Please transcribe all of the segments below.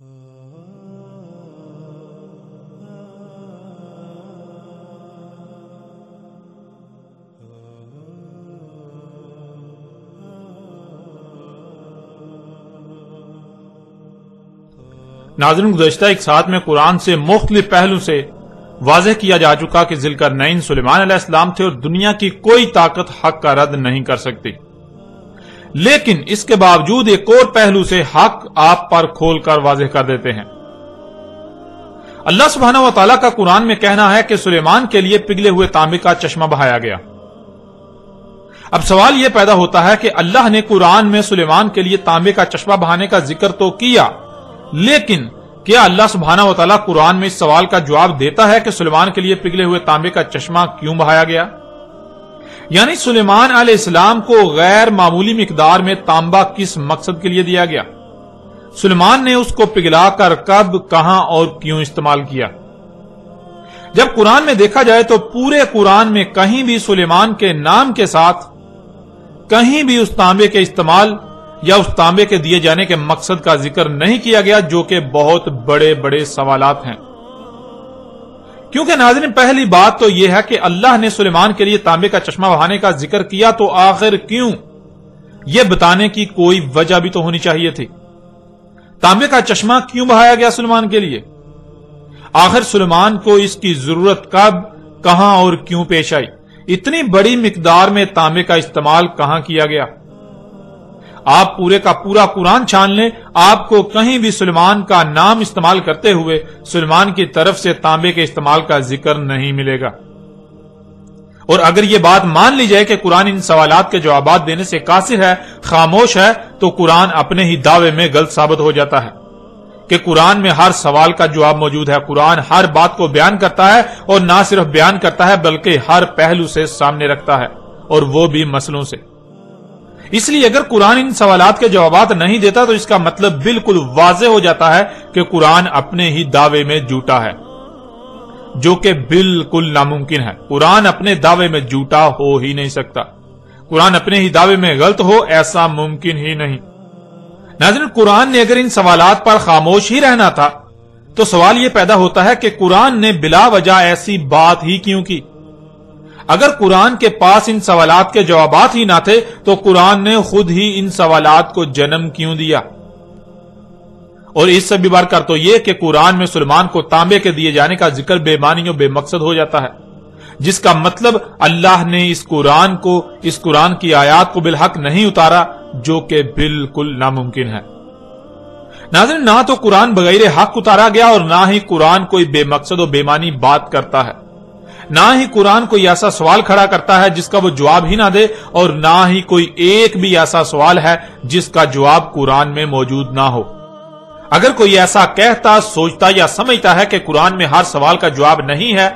ناظرین، گزشتہ ایک ساتھ میں قرآن سے مختلف پہلو سے واضح کیا جا چکا کہ ذوالقرنین سلیمان علیہ السلام تھے اور دنیا کی کوئی طاقت حق کا رد نہیں کر سکتی، لیکن اس کے باوجود ایک اور پہلو سے حق آپ پر کھول کر واضح کر دیتے ہیں۔ اللہ سبحانہ و تعالیٰ کا قرآن میں کہنا ہے کہ سلیمان کے لیے پگھلے ہوئے تانبے کا چشمہ بہایا گیا۔ اب سوال یہ پیدا ہوتا ہے کہ اللہ نے قرآن میں سلیمان کے لیے تانبے کا چشمہ بہانے کا ذکر تو کیا، لیکن کیا اللہ سبحانہ و تعالیٰ قرآن میں اس سوال کا جواب دیتا ہے کہ سلیمان کے لیے پگھلے ہوئے تانبے کا چشمہ کیوں بہایا گیا؟ یعنی سلیمان علیہ السلام کو غیر معمولی مقدار میں تانبا کس مقصد کے لیے دیا گیا؟ سلیمان نے اس کو پگھلا کر کب، کہاں اور کیوں استعمال کیا؟ جب قرآن میں دیکھا جائے تو پورے قرآن میں کہیں بھی سلیمان کے نام کے ساتھ کہیں بھی اس تانبے کے استعمال یا اس تانبے کے دیے جانے کے مقصد کا ذکر نہیں کیا گیا، جو کہ بہت بڑے بڑے سوالات ہیں۔ کیونکہ ناظرین، پہلی بات تو یہ ہے کہ اللہ نے سلیمان کے لیے تانبے کا چشمہ بہانے کا ذکر کیا تو آخر کیوں، یہ بتانے کی کوئی وجہ بھی تو ہونی چاہیے تھی۔ تانبے کا چشمہ کیوں بہایا گیا سلیمان کے لیے؟ آخر سلیمان کو اس کی ضرورت کب، کہاں اور کیوں پیش آئی؟ اتنی بڑی مقدار میں تانبے کا استعمال کہاں کیا گیا؟ آپ پورے کا پورا قرآن چھان لیں، آپ کو کہیں بھی سلیمان کا نام استعمال کرتے ہوئے سلیمان کی طرف سے تانبے کے استعمال کا ذکر نہیں ملے گا۔ اور اگر یہ بات مان لی جائے کہ قرآن ان سوالات کے جوابات دینے سے قاصر ہے، خاموش ہے، تو قرآن اپنے ہی دعوے میں غلط ثابت ہو جاتا ہے کہ قرآن میں ہر سوال کا جواب موجود ہے۔ قرآن ہر بات کو بیان کرتا ہے، اور نہ صرف بیان کرتا ہے بلکہ ہر پہلو سے سامنے رکھتا ہے، اور وہ بھی مسئلوں سے۔ اس لیے اگر قرآن ان سوالات کے جوابات نہیں دیتا تو اس کا مطلب بالکل واضح ہو جاتا ہے کہ قرآن اپنے ہی دعوے میں جھوٹا ہے، جو کہ بالکل ناممکن ہے۔ قرآن اپنے دعوے میں جھوٹا ہو ہی نہیں سکتا، قرآن اپنے ہی دعوے میں غلط ہو ایسا ممکن ہی نہیں۔ ناظرین، قرآن نے اگر ان سوالات پر خاموش ہی رہنا تھا تو سوال یہ پیدا ہوتا ہے کہ قرآن نے بلا وجہ ایسی بات ہی کیوں کی؟ اگر قرآن کے پاس ان سوالات کے جوابات ہی نہ تھے تو قرآن نے خود ہی ان سوالات کو جنم کیوں دیا؟ اور اس سے بھی بڑھ کر تو یہ کہ قرآن میں سلیمان کو تانبے کے دیے جانے کا ذکر بے معنی و بے مقصد ہو جاتا ہے، جس کا مطلب اللہ نے اس قرآن کی آیات کو بالحق نہیں اتارا، جو کہ بالکل ناممکن ہے۔ ناظرین، نہ تو قرآن بغیر حق اتارا گیا اور نہ ہی قرآن کوئی بے مقصد و بے معنی بات کرتا ہے، نہ ہی قرآن کوئی ایسا سوال کھڑا کرتا ہے جس کا وہ جواب ہی نہ دے، اور نہ ہی کوئی ایک بھی ایسا سوال ہے جس کا جواب قرآن میں موجود نہ ہو۔ اگر کوئی ایسا کہتا، سوچتا یا سمجھتا ہے کہ قرآن میں ہر سوال کا جواب نہیں ہے،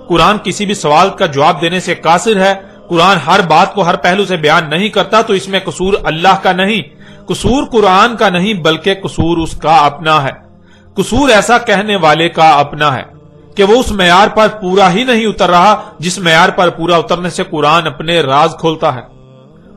قرآن کسی بھی سوال کا جواب دینے سے قاصر ہے، قرآن ہر بات کو ہر پہلو سے بیان نہیں کرتا، تو اس میں قصور اللہ کا نہیں، قصور قرآن کا نہیں، بلکہ قصور اس کا اپنا ہے۔ قصور ایسا کہنے والے کا اپنا ہے کہ وہ اس معیار پر پورا ہی نہیں اتر رہا جس معیار پر پورا اترنے سے قرآن اپنے راز کھولتا ہے۔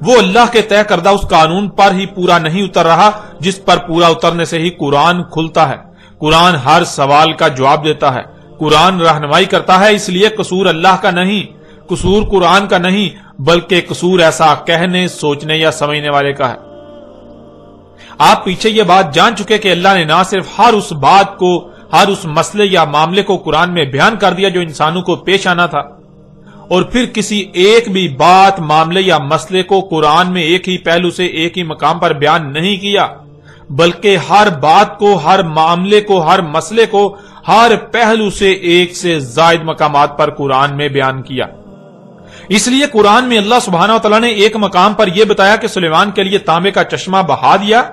وہ اللہ کے طے کردہ اس قانون پر ہی پورا نہیں اتر رہا جس پر پورا اترنے سے ہی قرآن کھلتا ہے۔ قرآن ہر سوال کا جواب دیتا ہے، قرآن رہنمائی کرتا ہے، اس لیے قصور اللہ کا نہیں، قصور قرآن کا نہیں، بلکہ قصور ایسا کہنے، سوچنے یا سمجھنے والے کا ہے۔ آپ پیچھے یہ بات جان چکے کہ اللہ نے نہ صرف ہر اس بات کو، ہر اس مسئلے یا معاملے کو قرآن میں بیان کر دیا جو انسانوں کو پیش آنا تھا، اور پھر کسی ایک بھی بات، معاملے یا مسئلے کو قرآن میں ایک ہی پہلو سے ایک ہی مقام پر بیان نہیں کیا، بلکہ ہر بات کو، ہر معاملے کو، ہر مسئلے کو ہر پہلو سے ایک سے زائد مقامات پر قرآن میں بیان کیا۔ اس لیے قرآن میں اللہ سبحانہ و تعالیٰ نے ایک مقام پر یہ بتایا کہ سلیمان کے لیے تانبے کا چشمہ بہا دیا،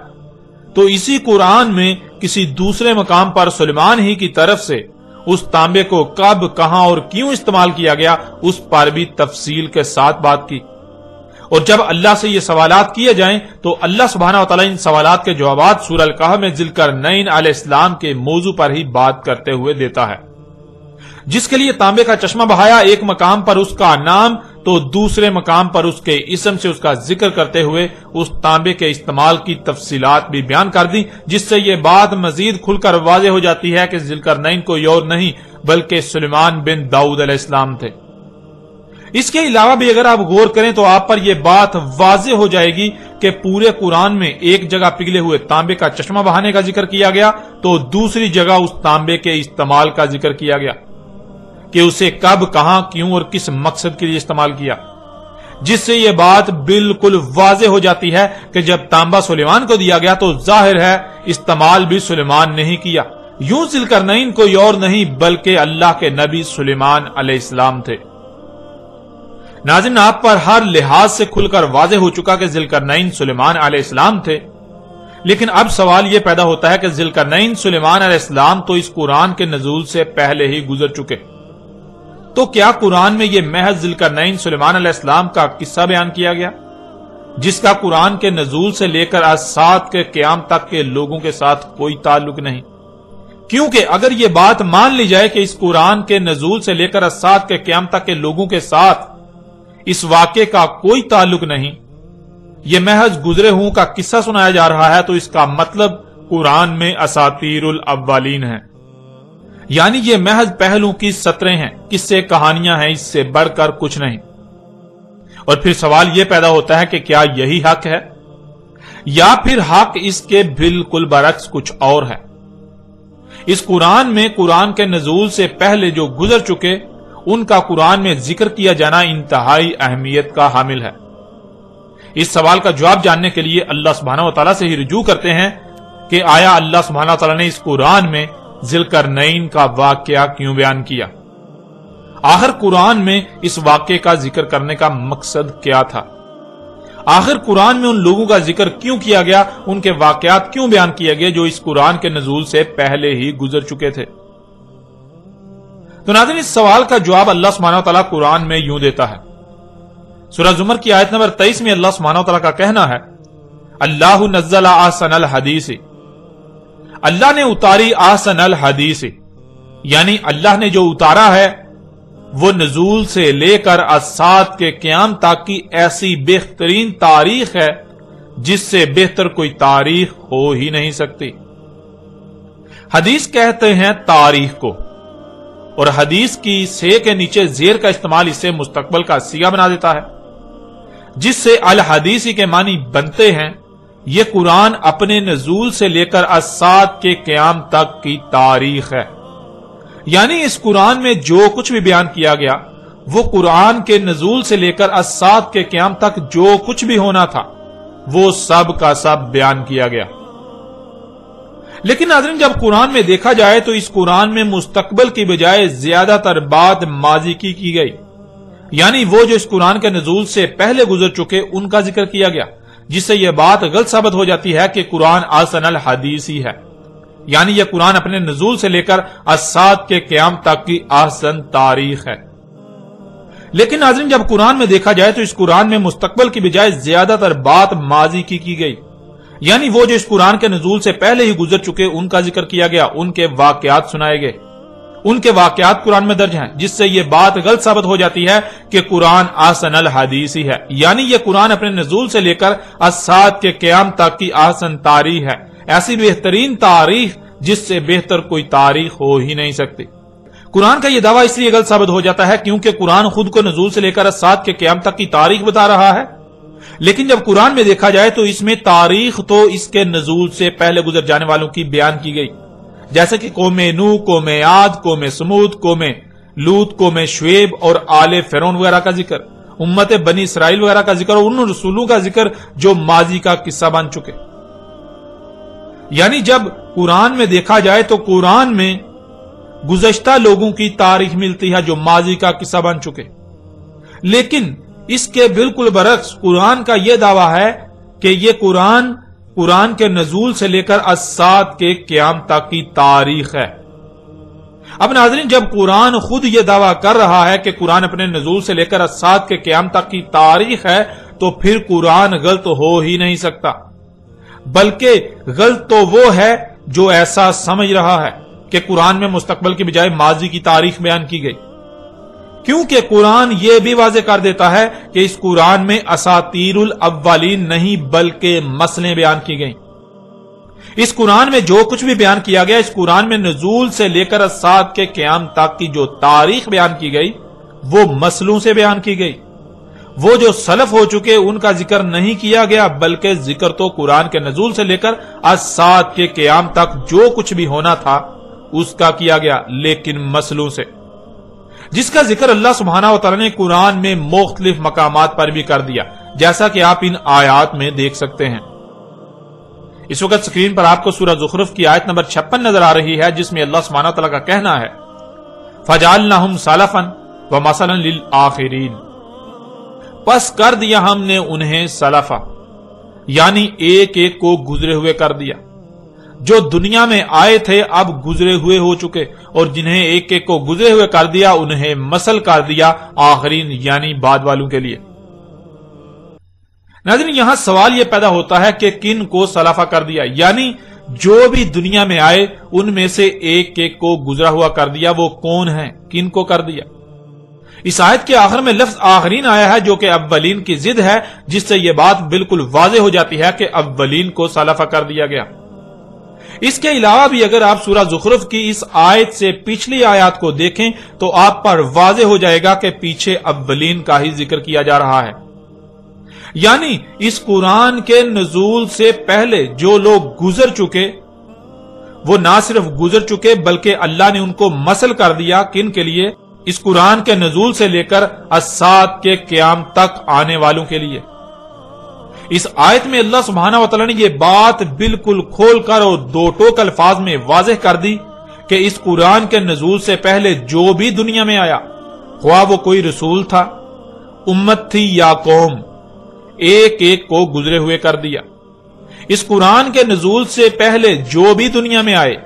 تو اسی قرآن میں کسی دوسرے مقام پر سلیمان ہی کی طرف سے اس تانبے کو کب، کہاں اور کیوں استعمال کیا گیا، اس پر بھی تفصیل کے ساتھ بات کی۔ اور جب اللہ سے یہ سوالات کیے جائیں تو اللہ سبحانہ و تعالیٰ ان سوالات کے جوابات سورہ الکہف میں ذوالقرنین علیہ السلام کے موضوع پر ہی بات کرتے ہوئے دیتا ہے۔ جس کے لیے تانبے کا چشمہ بہایا، ایک مقام پر اس کا نام تو دوسرے مقام پر اس کے اسم سے اس کا ذکر کرتے ہوئے اس تانبے کے استعمال کی تفصیلات بھی بیان کر دی، جس سے یہ بات مزید کھل کر واضح ہو جاتی ہے کہ ذوالقرنین کوئی اور نہیں بلکہ سلیمان بن داؤد علیہ السلام تھے۔ اس کے علاوہ بھی اگر آپ غور کریں تو آپ پر یہ بات واضح ہو جائے گی کہ پورے قرآن میں ایک جگہ پگھلے ہوئے تانبے کا چشمہ بہانے کا ذکر کیا گیا تو دوسری جگہ اس تانبے کے استعمال کا ذکر کیا گیا کہ اسے کب، کہاں، کیوں اور کس مقصد کے لیے استعمال کیا، جس سے یہ بات بالکل واضح ہو جاتی ہے کہ جب تانبا سلیمان کو دیا گیا تو ظاہر ہے استعمال بھی سلیمان نے ہی کیا، یوں ذوالقرنین کوئی اور نہیں بلکہ اللہ کے نبی سلیمان علیہ السلام تھے۔ ناظرین، آپ پر ہر لحاظ سے کھل کر واضح ہو چکا کہ ذوالقرنین سلیمان علیہ السلام تھے، لیکن اب سوال یہ پیدا ہوتا ہے کہ ذوالقرنین سلیمان علیہ السلام تو اس قرآن کے نزول سے پہلے ہی گزر چکے، تو کیا قرآن میں یہ محض ذوالقرنین سلیمان علیہ السلام کا قصہ بیان کیا گیا جس کا قرآن کے نزول سے لے کر آج سات کے قیام تک کے لوگوں کے ساتھ کوئی تعلق نہیں؟ کیونکہ اگر یہ بات مان لی جائے کہ اس قرآن کے نزول سے لے کر آج سات کے قیام تک کے لوگوں کے ساتھ اس واقعے کا کوئی تعلق نہیں، یہ محض گزرے ہوں کا قصہ سنایا جا رہا ہے، تو اس کا مطلب قرآن میں اساطیر الاولین ہے، یعنی یہ محض پہلو کی سطریں ہیں، قصے کہانیاں ہیں، اس سے بڑھ کر کچھ نہیں۔ اور پھر سوال یہ پیدا ہوتا ہے کہ کیا یہی حق ہے یا پھر حق اس کے بالکل برعکس کچھ اور ہے؟ اس قرآن میں قرآن کے نزول سے پہلے جو گزر چکے ان کا قرآن میں ذکر کیا جانا انتہائی اہمیت کا حامل ہے۔ اس سوال کا جواب جاننے کے لیے اللہ سبحانہ و تعالیٰ سے ہی رجوع کرتے ہیں کہ آیا اللہ سبحانہ و تعالیٰ نے اس قرآن میں ذوالقرنین کا واقعہ کیوں بیان کیا؟ آخر قرآن میں اس واقعے کا ذکر کرنے کا مقصد کیا تھا؟ آخر قرآن میں ان لوگوں کا ذکر کیوں کیا گیا، ان کے واقعات کیوں بیان کیے گئے جو اس قرآن کے نزول سے پہلے ہی گزر چکے تھے؟ تو ناظرین، اس سوال کا جواب اللہ سبحانہ و تعالیٰ قرآن میں یوں دیتا ہے۔ سورہ زمر کی آیت نمبر 23 میں اللہ سبحانہ و تعالیٰ کا کہنا ہے، اللہ نزل احسن الحدیث، اللہ نے اتاری احسن الحدیث، یعنی اللہ نے جو اتارا ہے وہ نزول سے لے کر سات کے قیام تک کی ایسی بہترین تاریخ ہے جس سے بہتر کوئی تاریخ ہو ہی نہیں سکتی۔ حدیث کہتے ہیں تاریخ کو، اور حدیث کی سے کے نیچے زیر کا استعمال اسے مستقبل کا صیغہ بنا دیتا ہے، جس سے الحدیثی کے معنی بنتے ہیں یہ قرآن اپنے نزول سے لے کر سات کے قیام تک کی تاریخ ہے، یعنی اس قرآن میں جو کچھ بھی بیان کیا گیا وہ قرآن کے نزول سے لے کر سات کے قیام تک جو کچھ بھی ہونا تھا وہ سب کا سب بیان کیا گیا۔ لیکن ناظرین، جب قرآن میں دیکھا جائے تو اس قرآن میں مستقبل کی بجائے زیادہ تر بات ماضی کی گئی، یعنی وہ جو اس قرآن کے نزول سے پہلے گزر چکے ان کا ذکر کیا گیا، جس سے یہ بات غلط ثابت ہو جاتی ہے کہ قرآن احسن الحدیث ہی ہے، یعنی یہ قرآن اپنے نزول سے لے کر سات کے قیام تک کی احسن تاریخ ہے۔ لیکن ناظرین، جب قرآن میں دیکھا جائے تو اس قرآن میں مستقبل کی بجائے زیادہ تر بات ماضی کی گئی، یعنی وہ جو اس قرآن کے نزول سے پہلے ہی گزر چکے ان کا ذکر کیا گیا، ان کے واقعات سنائے گئے، ان کے واقعات قرآن میں درج ہیں، جس سے یہ بات غلط ثابت ہو جاتی ہے کہ قرآن احسن الحدیث ہی ہے، یعنی یہ قرآن اپنے نزول سے لے کر سات کے قیام تک کی احسن تاریخ ہے، ایسی بہترین تاریخ جس سے بہتر کوئی تاریخ ہو ہی نہیں سکتی۔ قرآن کا یہ دعویٰ اس لیے غلط ثابت ہو جاتا ہے کیونکہ قرآن خود کو نزول سے لے کر سات کے قیام تک کی تاریخ بتا رہا ہے، لیکن جب قرآن میں دیکھا جائے تو اس میں تاریخ تو اس کے نزول سے پہلے گزر جانے والوں کی بیان کی گئی، جیسے کہ قوم نوح، قوم عاد، قوم سمود، قوم لوط، قوم شعیب اور آل فرعون وغیرہ کا ذکر، امت بنی اسرائیل وغیرہ کا ذکر اور ان رسولوں کا ذکر جو ماضی کا قصہ بن چکے۔ یعنی جب قرآن میں دیکھا جائے تو قرآن میں گزشتہ لوگوں کی تاریخ ملتی ہے جو ماضی کا قصہ بن چکے، لیکن اس کے بالکل برعکس قرآن کا یہ دعویٰ ہے کہ یہ قرآن کے نزول سے لے کر سات کے قیام تک کی تاریخ ہے۔ اب ناظرین، جب قرآن خود یہ دعویٰ کر رہا ہے کہ قرآن اپنے نزول سے لے کر سات کے قیام تک کی تاریخ ہے تو پھر قرآن غلط ہو ہی نہیں سکتا، بلکہ غلط تو وہ ہے جو ایسا سمجھ رہا ہے کہ قرآن میں مستقبل کی بجائے ماضی کی تاریخ بیان کی گئی، کیونکہ قرآن یہ بھی واضح کر دیتا ہے کہ اس قرآن میں اساطیر الاولین نہیں بلکہ مسئلیں بیان کی گئیں۔ اس قرآن میں جو کچھ بھی بیان کیا گیا، اس قرآن میں نزول سے لے کر الساعت کے قیام تک کی جو تاریخ بیان کی گئی وہ مسئلوں سے بیان کی گئی۔ وہ جو سلف ہو چکے ان کا ذکر نہیں کیا گیا، بلکہ ذکر تو قرآن کے نزول سے لے کر الساعت کے قیام تک جو کچھ بھی ہونا تھا اس کا کیا گیا، لیکن مسئلوں سے، جس کا ذکر اللہ سبحانہ و تعالی نے قرآن میں مختلف مقامات پر بھی کر دیا، جیسا کہ آپ ان آیات میں دیکھ سکتے ہیں۔ اس وقت سکرین پر آپ کو سورہ زخرف کی آیت نمبر 56 نظر آ رہی ہے، جس میں اللہ سبحانہ و تعالی کا کہنا ہے فَجَعَلْنَاهُمْ سَلَفًا وَمَثَلًا لِلْآخِرِينَ، پس کر دیا ہم نے انہیں سلفا، یعنی ایک ایک کو گزرے ہوئے کر دیا۔ جو دنیا میں آئے تھے اب گزرے ہوئے ہو چکے، اور جنہیں ایک ایک کو گزرے ہوئے کر دیا انہیں مثل کر دیا آخرین، یعنی بعد والوں کے لیے۔ ناظرین، یہاں سوال یہ پیدا ہوتا ہے کہ کن کو سلفا کر دیا، یعنی جو بھی دنیا میں آئے ان میں سے ایک ایک کو گزرا ہوا کر دیا، وہ کون ہیں، کن کو کر دیا؟ اس آیت کے آخر میں لفظ آخرین آیا ہے جو کہ اولین کی ضد ہے، جس سے یہ بات بالکل واضح ہو جاتی ہے کہ اولین کو سلفا کر دیا گیا۔ اس کے علاوہ بھی اگر آپ سورہ زخرف کی اس آیت سے پچھلی آیات کو دیکھیں تو آپ پر واضح ہو جائے گا کہ پیچھے اولین کا ہی ذکر کیا جا رہا ہے، یعنی اس قرآن کے نزول سے پہلے جو لوگ گزر چکے وہ نہ صرف گزر چکے بلکہ اللہ نے ان کو مثل کر دیا، کن کے لیے؟ اس قرآن کے نزول سے لے کر الساعت کے قیام تک آنے والوں کے لیے۔ اس آیت میں اللہ سبحانہ و تعالی نے یہ بات بالکل کھول کر اور دو ٹوک الفاظ میں واضح کر دی کہ اس قرآن کے نزول سے پہلے جو بھی دنیا میں آیا، خواہ وہ کوئی رسول تھا، امت تھی یا قوم، ایک ایک کو گزرے ہوئے کر دیا۔ اس قرآن کے نزول سے پہلے جو بھی دنیا میں آئے،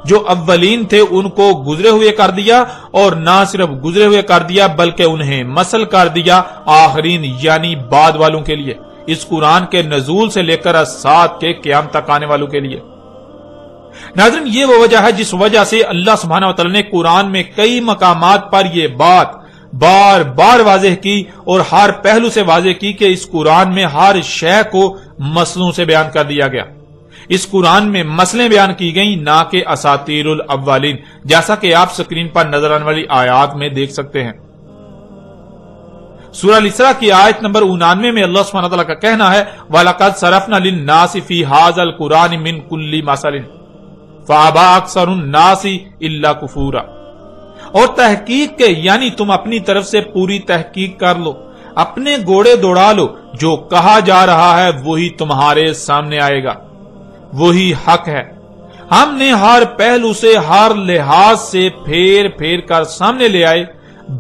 جو اولین تھے ان کو گزرے ہوئے کر دیا، اور نہ صرف گزرے ہوئے کر دیا بلکہ انہیں مثل کر دیا آخرین، یعنی بعد والوں کے لیے، اس قرآن کے نزول سے لے کر الساعت کے قیام تک آنے والوں کے لیے۔ ناظرین، یہ وہ وجہ ہے جس وجہ سے اللہ سبحانہ و تعالی نے قرآن میں کئی مقامات پر یہ بات بار بار واضح کی اور ہر پہلو سے واضح کی کہ اس قرآن میں ہر شے کو مسئلوں سے بیان کر دیا گیا۔ اس قرآن میں مسئلیں بیان کی گئیں، نہ کہ اساطیر الاولین، جیسا کہ آپ سکرین پر نظر آنے والی آیات میں دیکھ سکتے ہیں۔ سورہ الاسراء کی آیت نمبر 99 میں اللہ سبحانہ وتعالی کا کہنا ہے وَلَقَدْ صَرَفْنَا لِلنَّاسِ فِي هَذَا الْقُرْآنِ مِنْ كُلِّ مَثَلٍ فَأَبَىٰ أَكْثَرُ النَّاسِ إِلَّا كُفُورًا، اور تحقیق کے، یعنی تم اپنی طرف سے پوری تحقیق کر لو، اپنے گھوڑے دوڑا لو، جو کہا جا رہا ہے وہی تمہارے سامنے آئے گا، وہی حق ہے۔ ہم نے ہر پہلو سے، ہر لحاظ سے پھیر پھیر کر سامنے لے آئے،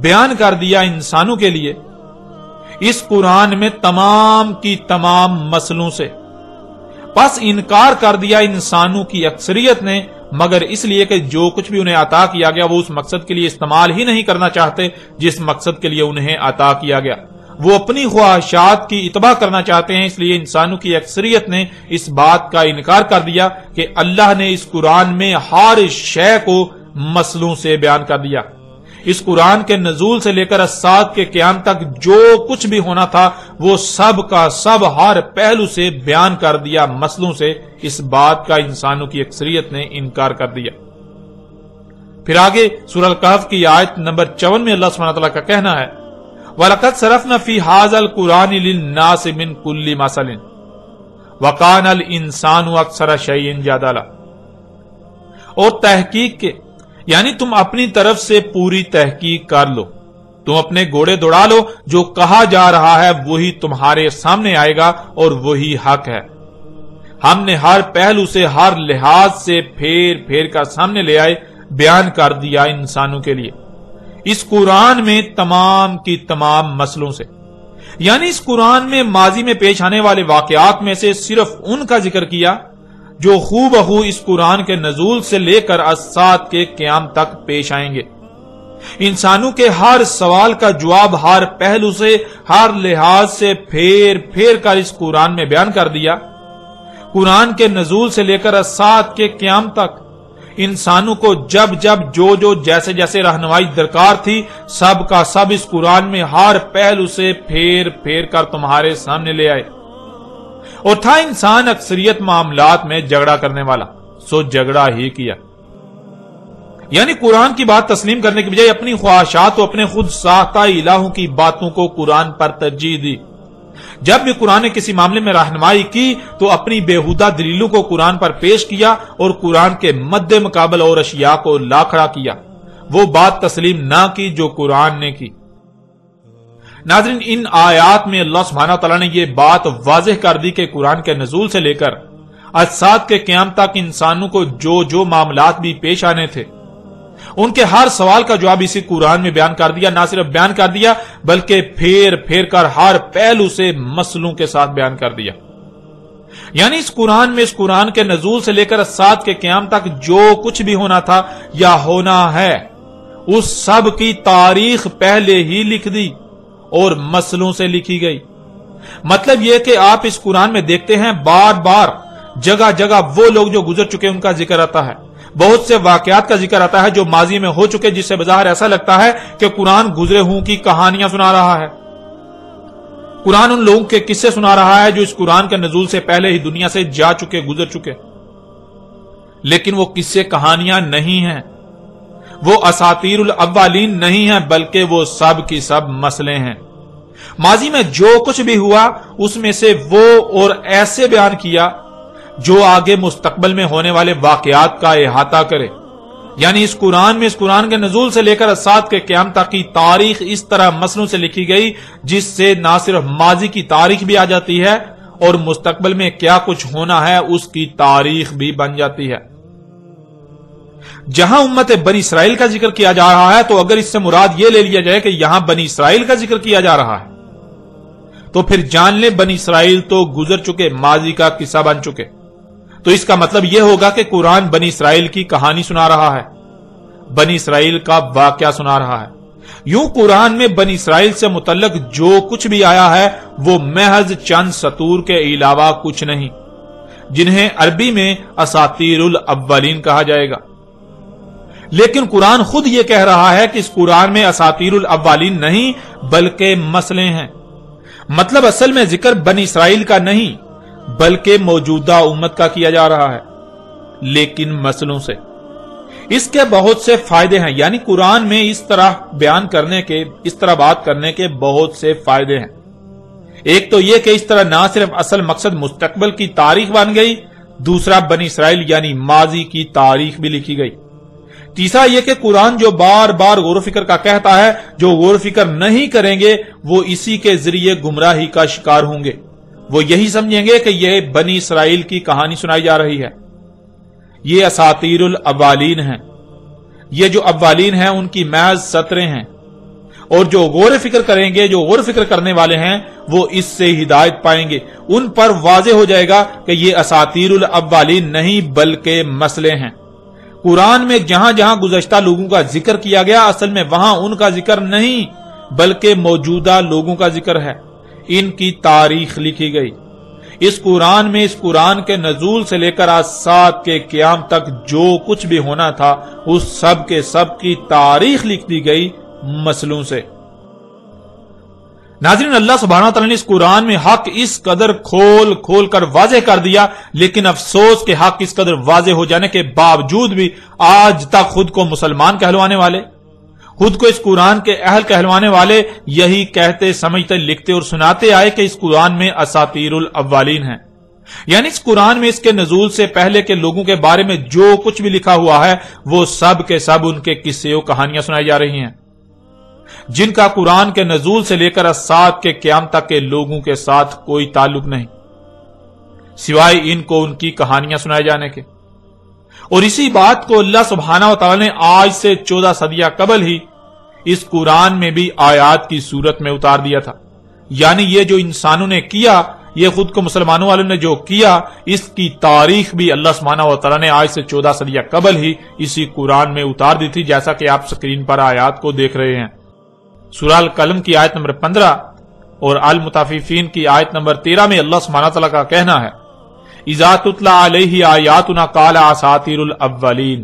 بیان کر دیا انسانوں کے لیے اس قرآن میں تمام کی تمام مسئلوں سے۔ بس انکار کر دیا انسانوں کی اکثریت نے، مگر اس لیے کہ جو کچھ بھی انہیں عطا کیا گیا وہ اس مقصد کے لیے استعمال ہی نہیں کرنا چاہتے جس مقصد کے لیے انہیں عطا کیا گیا، وہ اپنی خواہشات کی اتباع کرنا چاہتے ہیں۔ اس لیے انسانوں کی اکثریت نے اس بات کا انکار کر دیا کہ اللہ نے اس قرآن میں ہر شے کو مسئلوں سے بیان کر دیا۔ اس قرآن کے نزول سے لے کر الساعت کے قیام تک جو کچھ بھی ہونا تھا وہ سب کا سب ہر پہلو سے بیان کر دیا مسئلوں سے۔ اس بات کا انسانوں کی اکثریت نے انکار کر دیا۔ پھر آگے سورہ الکہف کی آیت نمبر 54 میں اللہ سبحانہ وتعالی کا کہنا ہے وَلَقَدْ صَرَفْنَا فِي هَذَا الْقُرْآنِ لِلنَّاسِ مِنْ كُلِّ مَثَلٍ وَكَانَ الْإِنسَانُ أَكْثَرَ شَيْءٍ جَدَلًا، اور تحقیق کے، یعنی تم اپنی طرف سے پوری تحقیق کر لو، تم اپنے گھوڑے دوڑا لو، جو کہا جا رہا ہے وہی تمہارے سامنے آئے گا اور وہی حق ہے۔ ہم نے ہر پہلو سے، ہر لحاظ سے پھیر پھیر کر سامنے لے آئے، بیان کر دیا انسانوں کے لیے اس قرآن میں تمام کی تمام مسئلوں سے، یعنی اس قرآن میں ماضی میں پیش آنے والے واقعات میں سے صرف ان کا ذکر کیا جو خوب بخو اس قرآن کے نزول سے لے کر الساعت کے قیام تک پیش آئیں گے۔ انسانوں کے ہر سوال کا جواب ہر پہلو سے، ہر لحاظ سے پھیر پھیر کر اس قرآن میں بیان کر دیا۔ قرآن کے نزول سے لے کر الساعت کے قیام تک انسانوں کو جب جب جو جیسے جیسے رہنمائی درکار تھی سب کا سب اس قرآن میں ہر پہلو سے پھیر پھیر کر تمہارے سامنے لے آئے. اور تھا انسان اکثریت معاملات میں جھگڑا کرنے والا، سو جھگڑا ہی کیا. یعنی قرآن کی بات تسلیم کرنے کی بجائے اپنی خواہشات و اپنے خود ساختہ الہوں کی باتوں کو قرآن پر ترجیح دی. جب بھی قرآن نے کسی معاملے میں رہنمائی کی تو اپنی بےہودہ دلیلوں کو قرآن پر پیش کیا اور قرآن کے مد مقابل اور اشیاء کو لا کھڑا کیا، وہ بات تسلیم نہ کی جو قرآن نے کی. ناظرین، ان آیات میں اللہ سبحانہ تعالیٰ نے یہ بات واضح کر دی کہ قرآن کے نزول سے لے کر اجساد کے قیام تک انسانوں کو جو معاملات بھی پیش آنے تھے ان کے ہر سوال کا جواب اسی قرآن میں بیان کر دیا. نہ صرف بیان کر دیا بلکہ پھیر پھیر کر ہر پہلو سے مسئلوں کے ساتھ بیان کر دیا. یعنی اس قرآن کے نزول سے لے کر اجساد کے قیام تک جو کچھ بھی ہونا تھا یا ہونا ہے اس سب کی تاریخ پہلے ہی لکھ دی اور مسئلوں سے لکھی گئی. مطلب یہ کہ آپ اس قرآن میں دیکھتے ہیں بار بار جگہ جگہ وہ لوگ جو گزر چکے ان کا ذکر آتا ہے، بہت سے واقعات کا ذکر آتا ہے جو ماضی میں ہو چکے، جس سے بظاہر ایسا لگتا ہے کہ قرآن گزرے ہوں کی کہانیاں سنا رہا ہے. قرآن ان لوگوں کے قصے سنا رہا ہے جو اس قرآن کے نزول سے پہلے ہی دنیا سے جا چکے، گزر چکے. لیکن وہ قصے کہانیاں نہیں ہیں، وہ اساطیر الاولین نہیں ہیں، بلکہ وہ سب کی سب مسئلے ہیں. ماضی میں جو کچھ بھی ہوا اس میں سے وہ اور ایسے بیان کیا جو آگے مستقبل میں ہونے والے واقعات کا احاطہ کرے. یعنی اس قرآن کے نزول سے لے کر اجساد کے قیام تک کی تاریخ اس طرح مسئلوں سے لکھی گئی جس سے نہ صرف ماضی کی تاریخ بھی آ جاتی ہے اور مستقبل میں کیا کچھ ہونا ہے اس کی تاریخ بھی بن جاتی ہے. جہاں امت بنی اسرائیل کا ذکر کیا جا رہا ہے تو اگر اس سے مراد یہ لے لیا جائے کہ یہاں بنی اسرائیل کا ذکر کیا جا رہا ہے تو پھر جان لیں بنی اسرائیل تو گزر چکے، ماضی کا قصہ بن چکے. تو اس کا مطلب یہ ہوگا کہ قرآن بنی اسرائیل کی کہانی سنا رہا ہے، بنی اسرائیل کا واقعہ سنا رہا ہے. یوں قرآن میں بنی اسرائیل سے متعلق جو کچھ بھی آیا ہے وہ محض چند سطور کے علاوہ کچھ نہیں، جنہیں عربی میں اساطیر الاولین کہا جائے گا. لیکن قرآن خود یہ کہہ رہا ہے کہ اس قرآن میں اساطیر الاولین نہیں بلکہ مسئلے ہیں. مطلب اصل میں ذکر بنی اسرائیل کا نہیں بلکہ موجودہ امت کا کیا جا رہا ہے، لیکن مسئلوں سے. اس کے بہت سے فائدے ہیں. یعنی قرآن میں اس طرح بیان کرنے کے، اس طرح بات کرنے کے بہت سے فائدے ہیں. ایک تو یہ کہ اس طرح نہ صرف اصل مقصد مستقبل کی تاریخ بن گئی، دوسرا بنی اسرائیل یعنی ماضی کی تاریخ بھی لکھی گئی. تیسرا یہ کہ قرآن جو بار بار غور و فکر کا کہتا ہے، جو غور و فکر نہیں کریں گے وہ اسی کے ذریعے گمراہی کا شکار ہوں گے. وہ یہی سمجھیں گے کہ یہ بنی اسرائیل کی کہانی سنائی جا رہی ہے، یہ اساطیر الاولین ہیں، یہ جو اولین ہیں ان کی محض سطریں ہیں. اور جو غور و فکر کریں گے، جو غور و فکر کرنے والے ہیں وہ اس سے ہدایت پائیں گے. ان پر واضح ہو جائے گا کہ یہ اساطیر الاولین نہیں بلکہ مسئلے ہیں. قرآن میں جہاں جہاں گزشتہ لوگوں کا ذکر کیا گیا اصل میں وہاں ان کا ذکر نہیں بلکہ موجودہ لوگوں کا ذکر ہے، ان کی تاریخ لکھی گئی. اس قرآن کے نزول سے لے کر اجساد کے قیام تک جو کچھ بھی ہونا تھا اس سب کے سب کی تاریخ لکھ دی گئی مسئلوں سے. ناظرین، اللہ سبحانہ تعالیٰ نے اس قرآن میں حق اس قدر کھول کھول کر واضح کر دیا، لیکن افسوس کہ حق اس قدر واضح ہو جانے کے باوجود بھی آج تک خود کو مسلمان کہلوانے والے، خود کو اس قرآن کے اہل کہلوانے والے یہی کہتے سمجھتے لکھتے اور سناتے آئے کہ اس قرآن میں اساطیر الاولین ہیں. یعنی اس قرآن میں اس کے نزول سے پہلے کے لوگوں کے بارے میں جو کچھ بھی لکھا ہوا ہے وہ سب کے سب ان کے قصے و کہانیاں سنائی جا رہی ہیں جن کا قرآن کے نزول سے لے کر اجساد کے قیام تک کے لوگوں کے ساتھ کوئی تعلق نہیں سوائے ان کو ان کی کہانیاں سنائے جانے کے. اور اسی بات کو اللہ سبحانہ و تعالی نے آج سے 14 صدیاں قبل ہی اس قرآن میں بھی آیات کی صورت میں اتار دیا تھا. یعنی یہ جو انسانوں نے کیا، یہ خود کو مسلمانوں والوں نے جو کیا، اس کی تاریخ بھی اللہ سبحانہ و تعالی نے آج سے 14 صدیاں قبل ہی اسی قرآن میں اتار دی تھی، جیسا کہ آپ سکرین پر آیات کو دیکھ رہے ہیں. سورہ القلم کی آیت نمبر 15 اور المطففین کی آیت نمبر 13 میں اللہ سبحانہ تعالیٰ کا کہنا ہے اذا تتلی علیہ آیاتنا قال اساطیر الاولین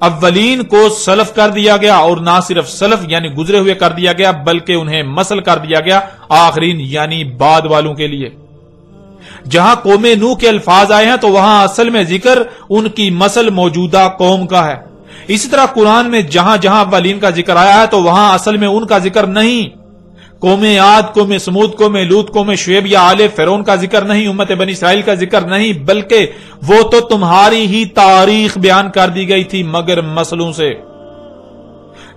اولین کو سلف کر دیا گیا، اور نہ صرف سلف یعنی گزرے ہوئے کر دیا گیا بلکہ انہیں مسل کر دیا گیا آخرین یعنی بعد والوں کے لیے۔ جہاں قوم نوح کے الفاظ آئے ہیں تو وہاں اصل میں ذکر ان کی مسل موجودہ قوم کا ہے۔ اسی طرح قرآن میں جہاں جہاں اولین کا ذکر آیا ہے تو وہاں اصل میں ان کا ذکر نہیں، قوم عاد، قوم سمود، قوم لوط، قوم شعیب یا آل فرعون کا ذکر نہیں، امت بنی اسرائیل کا ذکر نہیں، بلکہ وہ تو تمہاری ہی تاریخ بیان کر دی گئی تھی مگر مسلوں سے۔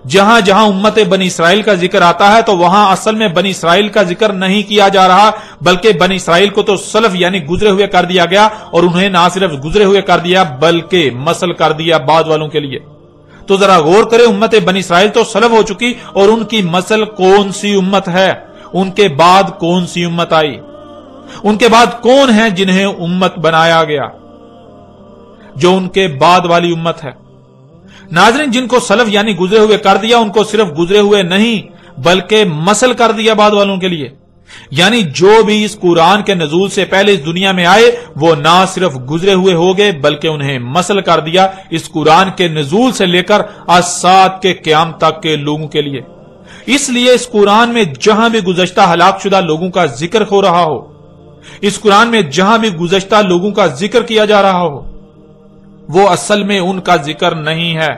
جہاں جہاں امت بنی اسرائیل کا ذکر آتا ہے تو وہاں اصل میں بنی اسرائیل کا ذکر نہیں کیا جا رہا، بلکہ بنی اسرائیل کو تو سلف یعنی گزرے ہوئے کر دیا گیا، اور انہیں نہ صرف گزرے ہوئے کر دیا بلکہ مسل کر دیا بعد والوں کے لیے۔ تو ذرا غور کرے، امت بنی اسرائیل تو سلف ہو چکی، اور ان کی مسل کون سی امت ہے؟ ان کے بعد کون سی امت آئی؟ ان کے بعد کون ہیں جنہیں امت بنایا گیا؟ جو ان کے بعد والی امت ہے۔ ناظرین، جن کو سلف یعنی گزرے ہوئے کر دیا، ان کو صرف گزرے ہوئے نہیں بلکہ مسل کر دیا بعد والوں کے لیے، یعنی جو بھی اس قرآن کے نزول سے پہلے اس دنیا میں آئے وہ نہ صرف گزرے ہوئے ہو گئے بلکہ انہیں مسل کر دیا اس قرآن کے نزول سے لے کر آسات کے قیام تک کے لوگوں کے لیے۔ اس لیے اس قرآن میں جہاں بھی گزشتہ ہلاک شدہ لوگوں کا ذکر ہو رہا ہو، اس قرآن میں جہاں بھی گزشتہ لوگوں کا ذکر کیا جا رہا ہو، وہ اصل میں ان کا ذکر نہیں ہے۔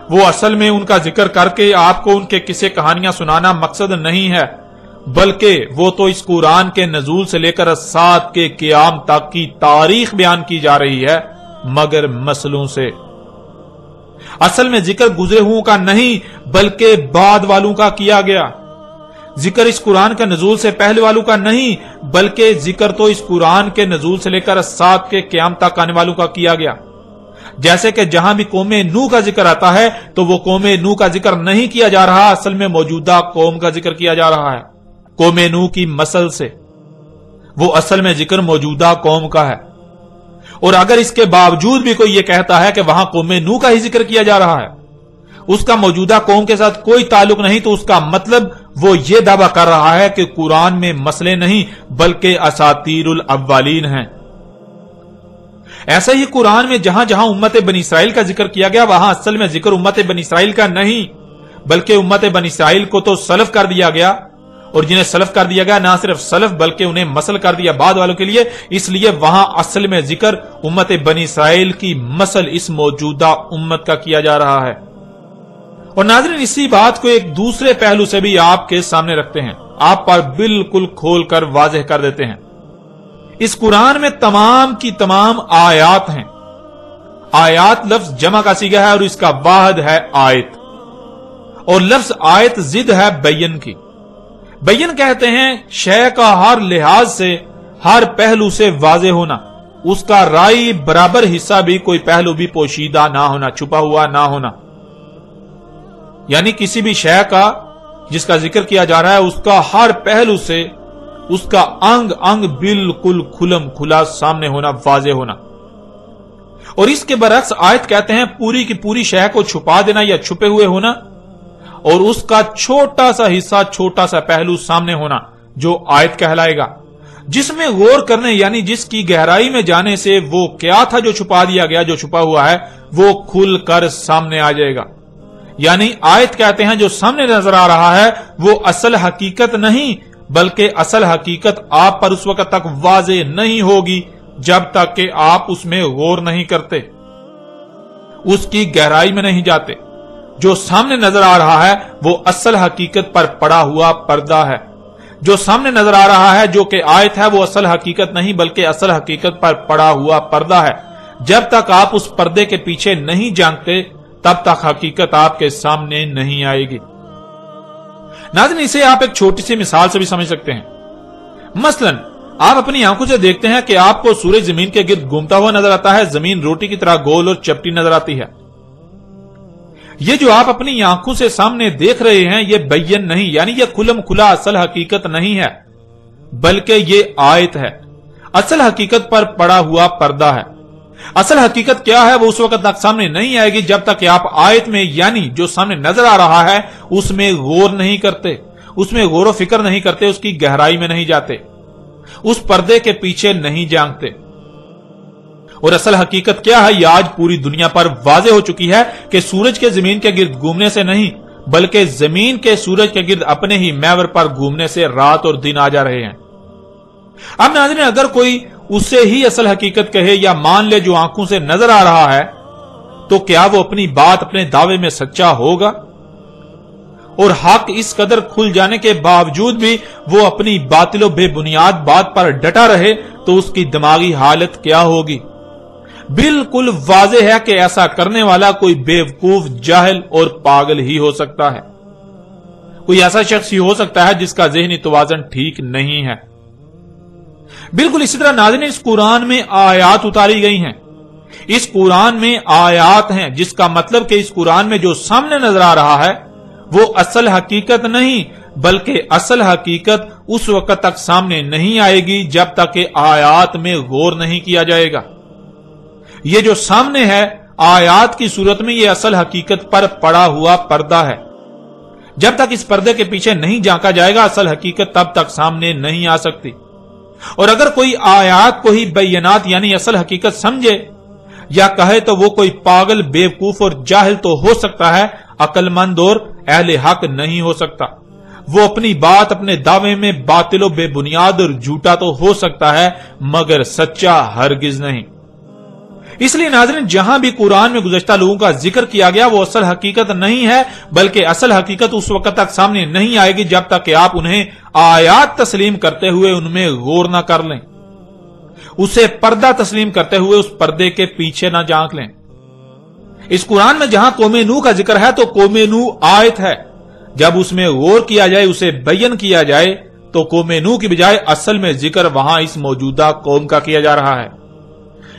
وہ اصل میں ان کا ذکر کر کے آپ کو ان کے قصے کہانیاں سنانا مقصد نہیں ہے، بلکہ وہ تو اس قرآن کے نزول سے لے کر سات کے قیام تک کی تاریخ بیان کی جا رہی ہے مگر مسلوں سے۔ اصل میں ذکر گزرے ہوں کا نہیں بلکہ بعد والوں کا کیا گیا۔ ذکر اس قرآن کا نزول سے پہلے والوں کا نہیں بلکہ ذکر تو اس قرآن کے نزول سے لے کر سات کے قیام تک آنے والوں کا کیا گیا۔ جیسے کہ جہاں بھی قوم نوح کا ذکر آتا ہے تو وہ قوم نوح کا ذکر نہیں کیا جا رہا، اصل میں موجودہ قوم کا ذکر کیا جا رہا ہے قوم نوح کی مسل سے۔ وہ اصل میں ذکر موجودہ قوم کا ہے، اور اگر اس کے باوجود بھی کوئی یہ کہتا ہے کہ وہاں قوم نوح کا ہی ذکر کیا جا رہا ہے، اس کا موجودہ قوم کے ساتھ کوئی تعلق نہیں، تو اس کا مطلب وہ یہ دعویٰ کر رہا ہے کہ قرآن میں مسئلے نہیں بلکہ اساطیر الاولین ہیں۔ ایسا ہی قرآن میں جہاں جہاں امت بنی اسرائیل کا ذکر کیا گیا وہاں اصل میں ذکر امت بنی اسرائیل کا نہیں بلکہ امت بنی اسرائیل کو تو سلف کر دیا گیا، اور جنہیں سلف کر دیا گیا نہ صرف سلف بلکہ انہیں مسل کر دیا بعد والوں کے لیے، اس لیے وہاں اصل میں ذکر امت بنی اسرائیل کی مسل اس موجودہ امت کا کیا جا رہا ہے۔ اور ناظرین، اسی بات کو ایک دوسرے پہلو سے بھی آپ کے سامنے رکھتے ہیں، آپ پر بالکل کھول کر واضح کر دیتے ہیں۔ اس قرآن میں تمام کی تمام آیات ہیں۔ آیات لفظ جمع کا صیغہ ہے اور اس کا واحد ہے آیت، اور لفظ آیت ضد ہے بین کی۔ بین کہتے ہیں شے کا ہر لحاظ سے، ہر پہلو سے واضح ہونا، اس کا رائی برابر حصہ بھی کوئی پہلو بھی پوشیدہ نہ ہونا، چھپا ہوا نہ ہونا، یعنی کسی بھی شے کا جس کا ذکر کیا جا رہا ہے اس کا ہر پہلو سے، اس کا انگ انگ بالکل کھلم کھلا سامنے ہونا، واضح ہونا۔ اور اس کے برعکس آیت کہتے ہیں پوری کی پوری شے کو چھپا دینا یا چھپے ہوئے ہونا، اور اس کا چھوٹا سا حصہ، چھوٹا سا پہلو سامنے ہونا، جو آیت کہلائے گا، جس میں غور کرنے یعنی جس کی گہرائی میں جانے سے وہ کیا تھا جو چھپا دیا گیا، جو چھپا ہوا ہے وہ کھل کر سامنے آ جائے گا۔ یعنی آیت کہتے ہیں جو سامنے نظر آ رہا ہے وہ اصل حقیقت نہیں بلکہ اصل حقیقت آپ پر اس وقت تک واضح نہیں ہوگی جب تک کہ آپ اس میں غور نہیں کرتے، اس کی گہرائی میں نہیں جاتے۔ جو سامنے نظر آ رہا ہے وہ اصل حقیقت پر پڑا ہوا پردہ ہے۔ جو سامنے نظر آ رہا ہے جو کہ آیت ہے وہ اصل حقیقت نہیں بلکہ اصل حقیقت پر پڑا ہوا پردہ ہے۔ جب تک آپ اس پردے کے پیچھے نہیں جانتے تب تک حقیقت آپ کے سامنے نہیں آئے گی۔ ناظرین، اسے آپ ایک چھوٹی سی مثال سے بھی سمجھ سکتے ہیں۔ مثلا آپ اپنی آنکھوں سے دیکھتے ہیں کہ آپ کو سورج زمین کے گرد گھومتا ہوا نظر آتا ہے، زمین روٹی کی طرح گول اور چپٹی نظر آتی ہے۔ یہ جو آپ اپنی آنکھوں سے سامنے دیکھ رہے ہیں یہ بین نہیں، یعنی یہ کھلم کھلا اصل حقیقت نہیں ہے بلکہ یہ آیت ہے، اصل حقیقت پر پڑا ہوا پردہ ہے۔ اصل حقیقت کیا ہے وہ اس وقت تک سامنے نہیں آئے گی جب تک کہ آپ آیت میں یعنی جو سامنے نظر آ رہا ہے اس میں غور نہیں کرتے، اس میں غور و فکر نہیں کرتے، اس کی گہرائی میں نہیں جاتے، اس پردے کے پیچھے نہیں جانتے۔ اور اصل حقیقت کیا ہے؟ یہ آج پوری دنیا پر واضح ہو چکی ہے کہ سورج کے زمین کے گرد گھومنے سے نہیں بلکہ زمین کے سورج کے گرد اپنے ہی محور پر گھومنے سے رات اور دن آ جا رہے ہیں۔ اب ناظرین، اگر کوئی اسے ہی اصل حقیقت کہے یا مان لے جو آنکھوں سے نظر آ رہا ہے، تو کیا وہ اپنی بات اپنے دعوے میں سچا ہوگا؟ اور حق اس قدر کھل جانے کے باوجود بھی وہ اپنی باطل و بے بنیاد بات پر ڈٹا رہے تو اس کی دماغی حالت کیا ہوگی؟ بالکل واضح ہے کہ ایسا کرنے والا کوئی بیوقوف، جاہل اور پاگل ہی ہو سکتا ہے۔ کوئی ایسا شخص ہی ہو سکتا ہے جس کا ذہنی توازن ٹھیک نہیں ہے۔ بالکل اسی طرح ناظرین، اس قرآن میں آیات اتاری گئی ہیں، اس قرآن میں آیات ہیں، جس کا مطلب کہ اس قرآن میں جو سامنے نظر آ رہا ہے وہ اصل حقیقت نہیں بلکہ اصل حقیقت اس وقت تک سامنے نہیں آئے گی جب تک کہ آیات میں غور نہیں کیا جائے گا۔ یہ جو سامنے ہے آیات کی صورت میں، یہ اصل حقیقت پر پڑا ہوا پردہ ہے۔ جب تک اس پردے کے پیچھے نہیں جھانکا جائے گا اصل حقیقت تب تک سامنے نہیں آ سکتی۔ اور اگر کوئی آیات کو ہی بینات یعنی اصل حقیقت سمجھے یا کہے تو وہ کوئی پاگل، بیوقوف اور جاہل تو ہو سکتا ہے، عقل مند اور اہل حق نہیں ہو سکتا۔ وہ اپنی بات، اپنے دعوے میں باطل و بے بنیاد اور جھوٹا تو ہو سکتا ہے مگر سچا ہرگز نہیں۔ اس لیے ناظرین، جہاں بھی قرآن میں گزشتہ لوگوں کا ذکر کیا گیا وہ اصل حقیقت نہیں ہے بلکہ اصل حقیقت اس وقت تک سامنے نہیں آئے گی جب تک کہ آپ انہیں آیات تسلیم کرتے ہوئے ان میں غور نہ کر لیں، اسے پردہ تسلیم کرتے ہوئے اس پردے کے پیچھے نہ جھانک لیں۔ اس قرآن میں جہاں قوم نوح کا ذکر ہے تو قوم نوح آیت ہے، جب اس میں غور کیا جائے، اسے بیان کیا جائے تو قوم نوح کی بجائے اصل میں ذکر وہاں اس موجودہ قوم کا کیا جا رہا ہے۔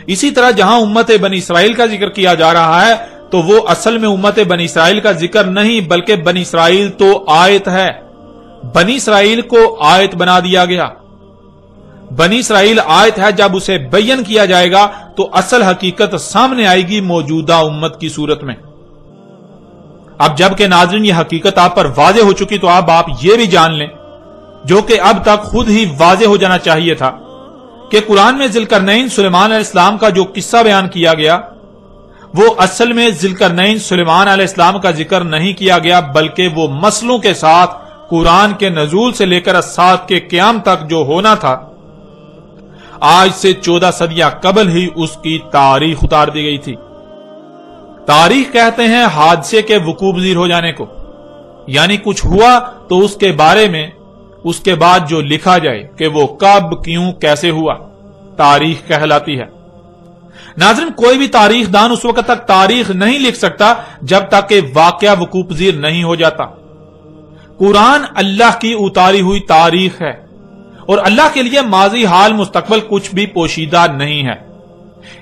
اسی طرح جہاں امت بنی اسرائیل کا ذکر کیا جا رہا ہے تو وہ اصل میں امت بنی اسرائیل کا ذکر نہیں بلکہ بنی اسرائیل تو آیت ہے۔ بنی اسرائیل کو آیت بنا دیا گیا۔ بنی اسرائیل آیت ہے، جب اسے بیان کیا جائے گا تو اصل حقیقت سامنے آئے گی موجودہ امت کی صورت میں۔ اب جب کہ ناظرین یہ حقیقت آپ پر واضح ہو چکی تو اب آپ یہ بھی جان لیں، جو کہ اب تک خود ہی واضح ہو جانا چاہیے تھا، کہ قرآن میں ذوالقرنین سلیمان علیہ السلام کا جو قصہ بیان کیا گیا وہ اصل میں ذوالقرنین سلیمان علیہ السلام کا ذکر نہیں کیا گیا بلکہ وہ مسئلوں کے ساتھ قرآن کے نزول سے لے کر الساعۃ کے قیام تک جو ہونا تھا، آج سے 14 صدیاں قبل ہی اس کی تاریخ اتار دی گئی تھی۔ تاریخ کہتے ہیں حادثے کے وقوع پذیر ہو جانے کو، یعنی کچھ ہوا تو اس کے بارے میں اس کے بعد جو لکھا جائے کہ وہ کب، کیوں، کیسے ہوا، تاریخ کہلاتی ہے۔ ناظرین، کوئی بھی تاریخ دان اس وقت تک تاریخ نہیں لکھ سکتا جب تک کہ واقعہ وقوع پذیر نہیں ہو جاتا۔ قرآن اللہ کی اتاری ہوئی تاریخ ہے اور اللہ کے لیے ماضی، حال، مستقبل کچھ بھی پوشیدہ نہیں ہے۔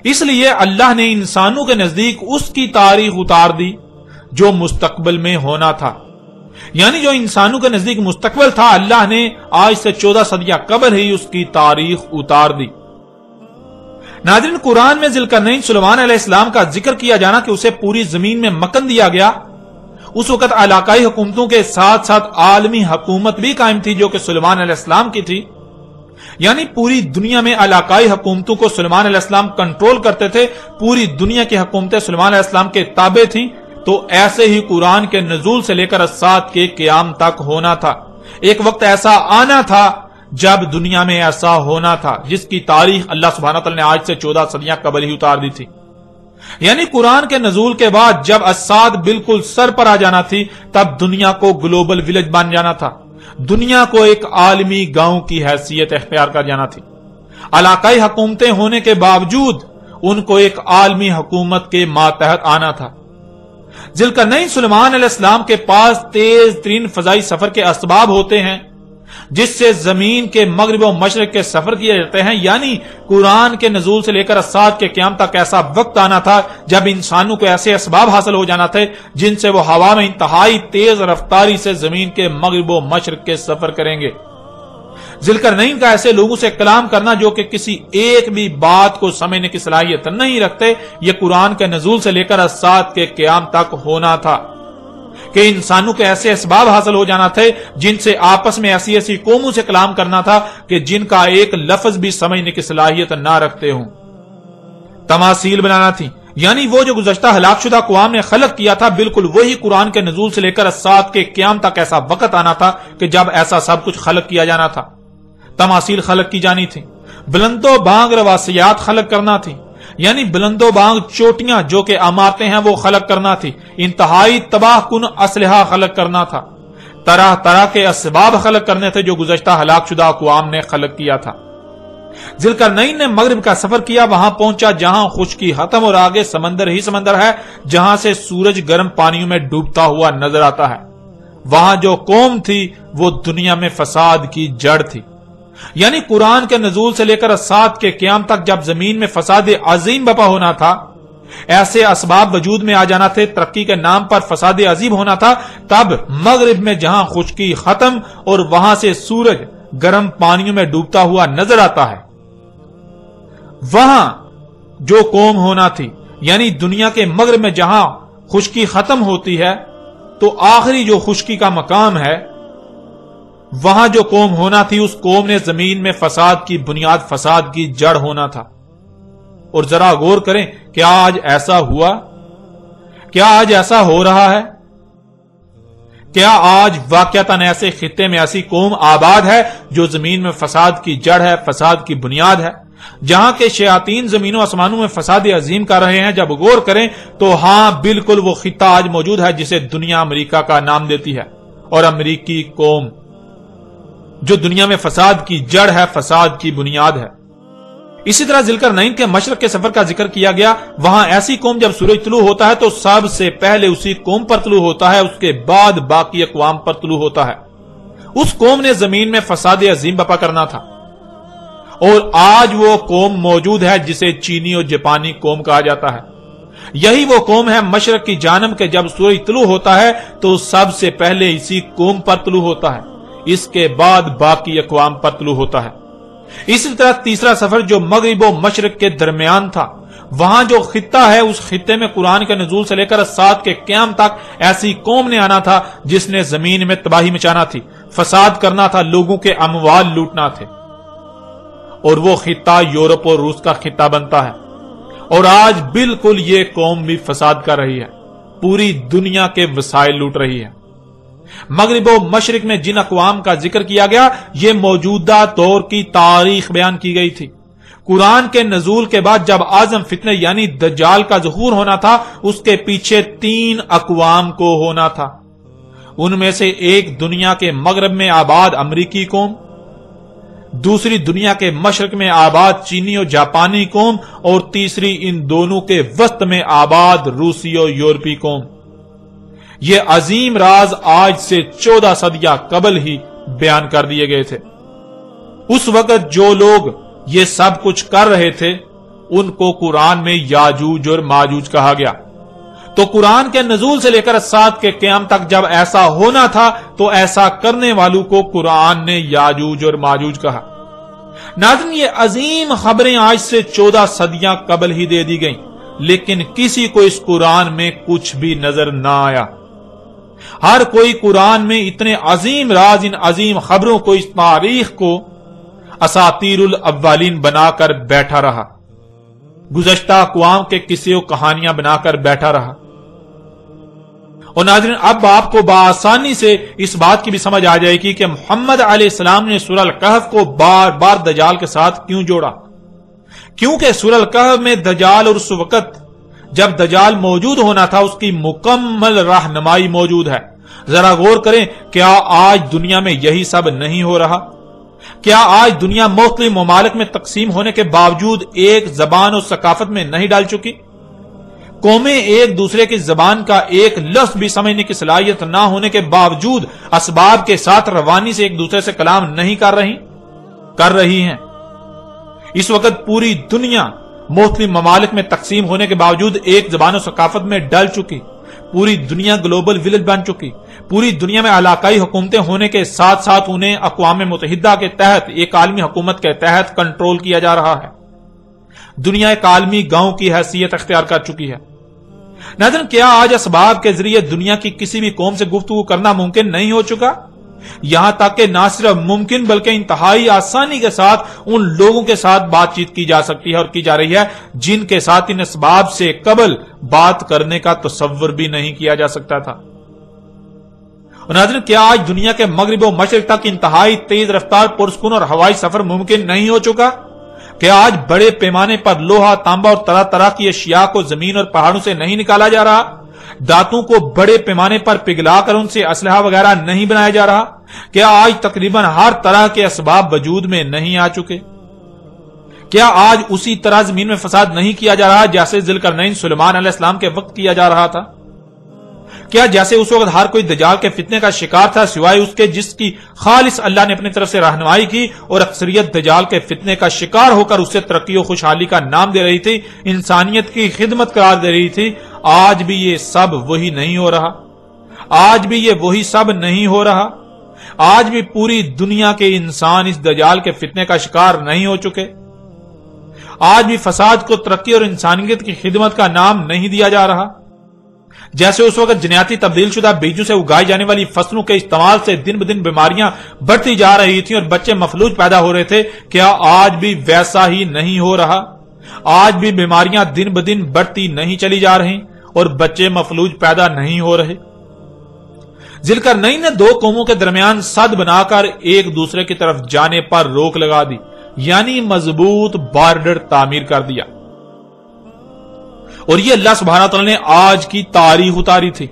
اس لیے اللہ نے انسانوں کے نزدیک اس کی تاریخ اتار دی جو مستقبل میں ہونا تھا، یعنی جو انسانوں کے نزدیک مستقبل تھا اللہ نے آج سے 14 صدیاں قبل ہی اس کی تاریخ اتار دی۔ ناظرین، قرآن میں ذوالقرنین سلیمان علیہ السلام کا ذکر کیا جانا کہ اسے پوری زمین میں مکن دیا گیا، اس وقت علاقائی حکومتوں کے ساتھ ساتھ عالمی حکومت بھی قائم تھی جو کہ سلیمان علیہ السلام کی تھی، یعنی پوری دنیا میں علاقائی حکومتوں کو سلیمان علیہ السلام کنٹرول کرتے تھے، پوری دنیا کی حکومتیں سلیمان علیہ السلام کے تابع تھیں۔ تو ایسے ہی قرآن کے نزول سے لے کر الساعۃ کے قیام تک ہونا تھا۔ ایک وقت ایسا آنا تھا جب دنیا میں ایسا ہونا تھا جس کی تاریخ اللہ سبحانہ تعالی نے آج سے 14 صدیاں قبل ہی اتار دی تھی، یعنی قرآن کے نزول کے بعد جب الساعۃ بالکل سر پر آ جانا تھی تب دنیا کو گلوبل ولیج بن جانا تھا، دنیا کو ایک عالمی گاؤں کی حیثیت اختیار کر جانا تھی۔ علاقائی حکومتیں ہونے کے باوجود ان کو ایک عالمی حکومت کے ماتحت آنا تھا۔ ذوالقرنین سلیمان علیہ السلام کے پاس تیز ترین فضائی سفر کے اسباب ہوتے ہیں جس سے زمین کے مغرب و مشرق کے سفر کیے جاتے ہیں، یعنی قرآن کے نزول سے لے کر الساعۃ کے قیام تک ایسا وقت آنا تھا جب انسانوں کو ایسے اسباب حاصل ہو جانا تھے جن سے وہ ہوا میں انتہائی تیز رفتاری سے زمین کے مغرب و مشرق کے سفر کریں گے۔ ذوالقرنین کا ایسے لوگوں سے کلام کرنا جو کہ کسی ایک بھی بات کو سمجھنے کی صلاحیت نہیں رکھتے، یہ قرآن کے نزول سے لے کر الساعۃ کے قیام تک ہونا تھا کہ انسانوں کے ایسے اسباب حاصل ہو جانا تھے جن سے آپس میں ایسی ایسی قوموں سے کلام کرنا تھا کہ جن کا ایک لفظ بھی سمجھنے کی صلاحیت نہ رکھتے ہوں۔ تماثیل بنانا تھی، یعنی وہ جو گزشتہ ہلاک شدہ اقوام نے خلق کیا تھا بالکل وہی قرآن کے نزول سے لے کر الساعۃ کے قیام تک ایسا وقت آنا تھا کہ جب ایسا سب کچھ خلق کیا جانا تھا۔ تماثیل خلق کی جانی تھی، بلند و بانگ رواسیات خلق کرنا تھی، یعنی بلند و بانگ چوٹیاں جو کہ عمارتیں ہیں وہ خلق کرنا تھی، انتہائی تباہ کن اسلحہ خلق کرنا تھا، طرح طرح کے اسباب خلق کرنے تھے جو گزشتہ ہلاک شدہ اقوام نے خلق کیا تھا۔ ذوالقرنین نے مغرب کا سفر کیا، وہاں پہنچا جہاں خشکی ختم اور آگے سمندر ہی سمندر ہے، جہاں سے سورج گرم پانیوں میں ڈوبتا ہوا نظر آتا ہے۔ وہاں جو قوم تھی وہ دنیا میں فساد کی جڑ تھی، یعنی قرآن کے نزول سے لے کر الساعۃ کے قیام تک جب زمین میں فساد عظیم بپا ہونا تھا، ایسے اسباب وجود میں آ جانا تھے، ترقی کے نام پر فساد عظیم ہونا تھا، تب مغرب میں جہاں خشکی ختم اور وہاں سے سورج گرم پانیوں میں ڈوبتا ہوا نظر آتا ہے، وہاں جو قوم ہونا تھی، یعنی دنیا کے مغرب میں جہاں خشکی ختم ہوتی ہے تو آخری جو خشکی کا مقام ہے، وہاں جو قوم ہونا تھی اس قوم نے زمین میں فساد کی بنیاد، فساد کی جڑ ہونا تھا۔ اور ذرا غور کریں، کیا آج ایسا ہوا؟ کیا آج ایسا ہو رہا ہے؟ کیا آج واقعتاً ایسے خطے میں ایسی قوم آباد ہے جو زمین میں فساد کی جڑ ہے، فساد کی بنیاد ہے، جہاں کے شیاطین زمین و آسمانوں میں فساد عظیم کر رہے ہیں؟ جب غور کریں تو ہاں بالکل وہ خطہ آج موجود ہے جسے دنیا امریکہ کا نام دیتی ہے، اور امریکی قوم جو دنیا میں فساد کی جڑ ہے، فساد کی بنیاد ہے۔ اسی طرح ذوالقرنین کے مشرق کے سفر کا ذکر کیا گیا، وہاں ایسی قوم جب سورج طلوع ہوتا ہے تو سب سے پہلے اسی قوم پر طلوع ہوتا ہے، اس کے بعد باقی اقوام پر طلوع ہوتا ہے۔ اس قوم نے زمین میں فساد عظیم بپا کرنا تھا، اور آج وہ قوم موجود ہے جسے چینی اور جاپانی قوم کہا جاتا ہے۔ یہی وہ قوم ہے مشرق کی جانب کے جب سورج طلوع ہوتا ہے تو سب سے پہلے اسی قوم پر طلوع ہوتا ہے، اس کے بعد باقی اقوام پر طلوع ہوتا ہے۔ اسی طرح تیسرا سفر جو مغرب و مشرق کے درمیان تھا، وہاں جو خطہ ہے اس خطے میں قرآن کے نزول سے لے کر الساعۃ کے قیام تک ایسی قوم نے آنا تھا جس نے زمین میں تباہی مچانا تھی، فساد کرنا تھا، لوگوں کے اموال لوٹنا تھے، اور وہ خطہ یورپ اور روس کا خطہ بنتا ہے۔ اور آج بالکل یہ قوم بھی فساد کر رہی ہے، پوری دنیا کے وسائل لوٹ رہی ہے۔ مغرب و مشرق میں جن اقوام کا ذکر کیا گیا یہ موجودہ دور کی تاریخ بیان کی گئی تھی۔ قرآن کے نزول کے بعد جب اعظم فتنہ یعنی دجال کا ظہور ہونا تھا، اس کے پیچھے 3 اقوام کو ہونا تھا۔ ان میں سے ایک دنیا کے مغرب میں آباد امریکی قوم، دوسری دنیا کے مشرق میں آباد چینی اور جاپانی قوم، اور تیسری ان دونوں کے وسط میں آباد روسی اور یورپی قوم۔ یہ عظیم راز آج سے 14 صدیاں قبل ہی بیان کر دیے گئے تھے۔ اس وقت جو لوگ یہ سب کچھ کر رہے تھے ان کو قرآن میں یاجوج اور ماجوج کہا گیا۔ تو قرآن کے نزول سے لے کر الساعۃ کے قیام تک جب ایسا ہونا تھا تو ایسا کرنے والوں کو قرآن نے یاجوج اور ماجوج کہا۔ ناظرین، یہ عظیم خبریں آج سے 14 صدیاں قبل ہی دے دی گئیں، لیکن کسی کو اس قرآن میں کچھ بھی نظر نہ آیا۔ ہر کوئی قرآن میں اتنے عظیم راز، ان عظیم خبروں کو، اس تاریخ کو اساطیر الاولین بنا کر بیٹھا رہا، گزشتہ اقوام کے قصے و کہانیاں بنا کر بیٹھا رہا۔ اور ناظرین، اب آپ کو بآسانی سے اس بات کی بھی سمجھ آ جائے گی کہ محمد علیہ السلام نے سورہ الکہف کو بار بار دجال کے ساتھ کیوں جوڑا، کیونکہ سورہ الکہف میں دجال اور اس وقت جب دجال موجود ہونا تھا اس کی مکمل رہنمائی موجود ہے۔ ذرا غور کریں، کیا آج دنیا میں یہی سب نہیں ہو رہا؟ کیا آج دنیا مختلف ممالک میں تقسیم ہونے کے باوجود ایک زبان اور ثقافت میں نہیں ڈال چکی؟ قومیں ایک دوسرے کی زبان کا ایک لفظ بھی سمجھنے کی صلاحیت نہ ہونے کے باوجود اسباب کے ساتھ روانی سے ایک دوسرے سے کلام نہیں کر رہی ہیں۔ اس وقت پوری دنیا مختلف ممالک میں تقسیم ہونے کے باوجود ایک زبان و ثقافت میں ڈل چکی، پوری دنیا گلوبل ولیج بن چکی، پوری دنیا میں علاقائی حکومتیں ہونے کے ساتھ ساتھ انہیں اقوام متحدہ کے تحت، ایک عالمی حکومت کے تحت کنٹرول کیا جا رہا ہے۔ دنیا ایک عالمی گاؤں کی حیثیت اختیار کر چکی ہے۔ ناظرین، کیا آج اسباب کے ذریعے دنیا کی کسی بھی قوم سے گفتگو کرنا ممکن نہیں ہو چکا؟ یہاں تک کہ نہ صرف ممکن بلکہ انتہائی آسانی کے ساتھ ان لوگوں کے ساتھ بات چیت کی جا سکتی ہے اور کی جا رہی ہے جن کے ساتھ ان اسباب سے قبل بات کرنے کا تصور بھی نہیں کیا جا سکتا تھا۔ اور ناظرین، کیا آج دنیا کے مغرب و مشرق تک انتہائی تیز رفتار پرسکون اور ہوائی سفر ممکن نہیں ہو چکا؟ کیا آج بڑے پیمانے پر لوہا، تانبا اور طرح طرح کی اشیاء کو زمین اور پہاڑوں سے نہیں نکالا جا رہا؟ دانتوں کو بڑے پیمانے پر پگھلا کر ان سے اسلحہ وغیرہ نہیں بنایا جا رہا؟ کیا آج تقریباً ہر طرح کے اسباب وجود میں نہیں آ چکے؟ کیا آج اسی طرح زمین میں فساد نہیں کیا جا رہا جیسے ذوالقرنین سلیمان علیہ السلام کے وقت کیا جا رہا تھا؟ کیا جیسے اس وقت ہر کوئی دجال کے فتنے کا شکار تھا سوائے اس کے جس کی خالص اللہ نے اپنی طرف سے رہنمائی کی، اور اکثریت دجال کے فتنے کا شکار ہو کر اسے ترقی و خوشحالی کا نام دے رہی تھی، انسانیت کی خدمت قرار دے رہی تھی؟ آج بھی یہ سب وہی نہیں ہو رہا؟ آج بھی یہ وہی سب نہیں ہو رہا؟ آج بھی پوری دنیا کے انسان اس دجال کے فتنے کا شکار نہیں ہو چکے؟ آج بھی فساد کو ترقی اور انسانیت کی خدمت کا نام نہیں دیا جا رہا؟ جیسے اس وقت جنیاتی تبدیل شدہ بیجوں سے اگائی جانے والی فصلوں کے استعمال سے دن بدن بیماریاں بڑھتی جا رہی تھیں اور بچے مفلوج پیدا ہو رہے تھے، کیا آج بھی ویسا ہی نہیں ہو رہا؟ آج بھی بیماریاں دن بدن بڑھتی نہیں چلی جا رہی اور بچے مفلوج پیدا نہیں ہو رہے؟ ذوالقرنین نے دو قوموں کے درمیان سد بنا کر ایک دوسرے کی طرف جانے پر روک لگا دی، یعنی مضبوط بارڈر تعمیر کر دیا، اور یہ اللہ سبحانہ تعالیٰ نے آج کی تاریخ اتاری تھی۔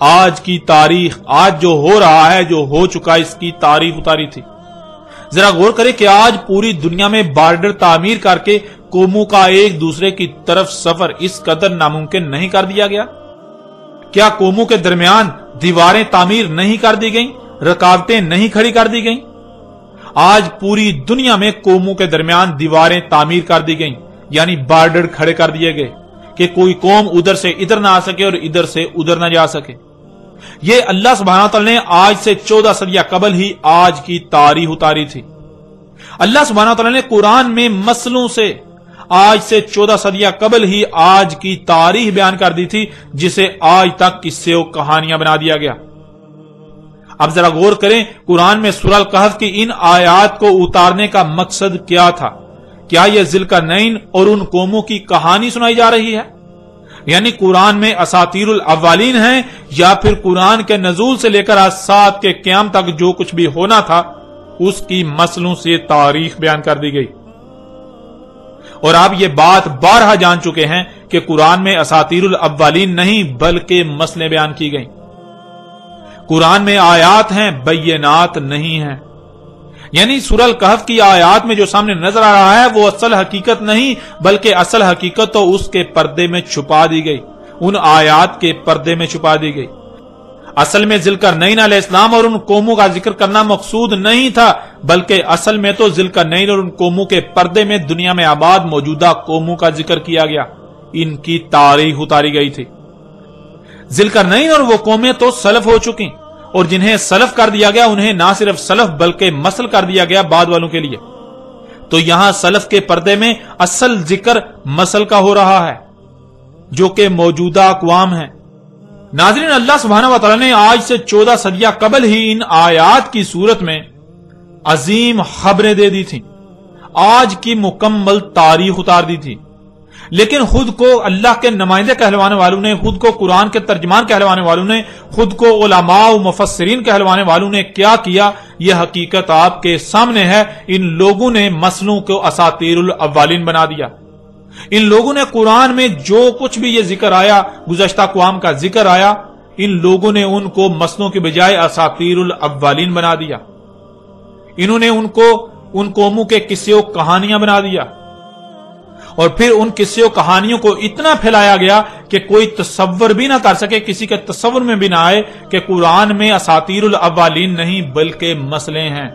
آج کی تاریخ، آج جو ہو رہا ہے، جو ہو چکا، اس کی تاریخ اتاری تھی۔ ذرا غور کریں کہ آج پوری دنیا میں بارڈر تعمیر کر کے قوموں کا ایک دوسرے کی طرف سفر اس قدر ناممکن نہیں کر دیا گیا؟ کیا قوموں کے درمیان دیواریں تعمیر نہیں کر دی گئیں، رکاوٹیں نہیں کھڑی کر دی گئیں؟ آج پوری دنیا میں قوموں کے درمیان دیواریں تعمیر کر دی گئیں، یعنی بارڈر کھڑے کر دیے گئے کہ کوئی قوم ادھر سے ادھر نہ آ سکے اور ادھر سے ادھر نہ جا سکے۔ یہ اللہ سبحانہ تعالیٰ نے آج سے 14 صدیاں قبل ہی آج کی تاریخ اتاری تھی۔ اللہ سبحانہ تعالیٰ نے قرآن میں مسئلوں سے آج سے 14 صدیاں قبل ہی آج کی تاریخ بیان کر دی تھی، جسے آج تک قصے و کہانیاں بنا دیا گیا۔ اب ذرا غور کریں، قرآن میں سورہ الکہف کی ان آیات کو اتارنے کا مقصد کیا تھا؟ کیا یہ ذوالقرنین اور ان قوموں کی کہانی سنائی جا رہی ہے؟ یعنی قرآن میں اساطیر الاولین ہیں، یا پھر قرآن کے نزول سے لے کر آج سات کے قیام تک جو کچھ بھی ہونا تھا اس کی مسئلوں سے تاریخ بیان کر دی گئی؟ اور آپ یہ بات بارہا جان چکے ہیں کہ قرآن میں اساطیر الاولین نہیں بلکہ مسئلے بیان کی گئیں۔ قرآن میں آیات ہیں، بینات نہیں ہیں۔ یعنی سورہ الکہف کی آیات میں جو سامنے نظر آ رہا ہے وہ اصل حقیقت نہیں بلکہ اصل حقیقت تو اس کے پردے میں چھپا دی گئی، ان آیات کے پردے میں چھپا دی گئی۔ اصل میں ذوالقرنین علیہ السلام اور ان قوموں کا ذکر کرنا مقصود نہیں تھا، بلکہ اصل میں تو ذوالقرنین اور ان قوموں کے پردے میں دنیا میں آباد موجودہ قوموں کا ذکر کیا گیا، ان کی تاریخ اتاری گئی تھی۔ ذوالقرنین اور وہ قومیں تو سلف ہو چکی، اور جنہیں سلف کر دیا گیا انہیں نہ صرف سلف بلکہ مسل کر دیا گیا بعد والوں کے لیے۔ تو یہاں سلف کے پردے میں اصل ذکر مسل کا ہو رہا ہے جو کہ موجودہ اقوام ہیں۔ ناظرین، اللہ سبحانہ و تعالی نے آج سے 14 صدیاں قبل ہی ان آیات کی صورت میں عظیم خبریں دے دی تھیں، آج کی مکمل تاریخ اتار دی تھی، لیکن خود کو اللہ کے نمائندے کہلوانے والوں نے، خود کو قرآن کے ترجمان کہلوانے والوں نے، خود کو علماء و مفسرین کہلوانے والوں نے کیا کیا، یہ حقیقت آپ کے سامنے ہے۔ ان لوگوں نے مسئلوں کو اساطیر الاولین بنا دیا۔ ان لوگوں نے قرآن میں جو کچھ بھی یہ ذکر آیا، گزشتہ اقوام کا ذکر آیا، ان لوگوں نے ان کو مسئلوں کے بجائے اساطیر الاولین بنا دیا۔ انہوں نے ان کو ان قوموں کے قصے و کہانیاں بنا دیا، اور پھر ان قصے و کہانیوں کو اتنا پھیلایا گیا کہ کوئی تصور بھی نہ کر سکے، کسی کے تصور میں بھی نہ آئے کہ قرآن میں اساطیر الاولین نہیں بلکہ مسئلے ہیں۔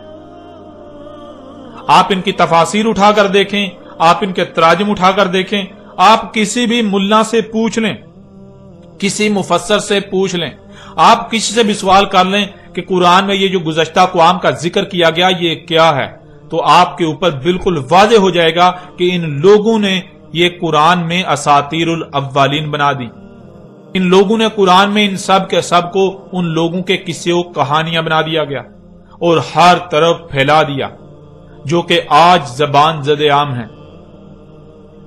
آپ ان کی تفاسیر اٹھا کر دیکھیں، آپ ان کے تراجم اٹھا کر دیکھیں، آپ کسی بھی ملا سے پوچھ لیں، کسی مفسر سے پوچھ لیں، آپ کسی سے بھی سوال کر لیں کہ قرآن میں یہ جو گزشتہ اقوام کا ذکر کیا گیا یہ کیا ہے، تو آپ کے اوپر بالکل واضح ہو جائے گا کہ ان لوگوں نے یہ قرآن میں اساطیر الاولین بنا دی۔ ان لوگوں نے قرآن میں ان سب کے سب کو ان لوگوں کے قصے و کہانیاں بنا دیا گیا اور ہر طرف پھیلا دیا جو کہ آج زبان زد عام ہیں۔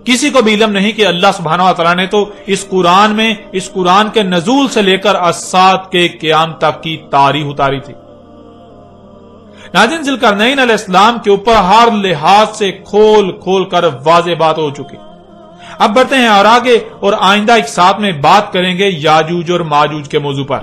کسی کو بھی علم نہیں کہ اللہ سبحانہ و تعالیٰ نے تو اس قرآن کے نزول سے لے کر الساعۃ کے قیام تک کی تاریخ اتاری تھی۔ ناظرین، ذوالقرنین علیہ السلام کے اوپر ہر لحاظ سے کھول کھول کر واضح بات ہو چکی۔ اب بڑھتے ہیں اور آگے، اور آئندہ ایک ساتھ میں بات کریں گے یاجوج اور ماجوج کے موضوع پر۔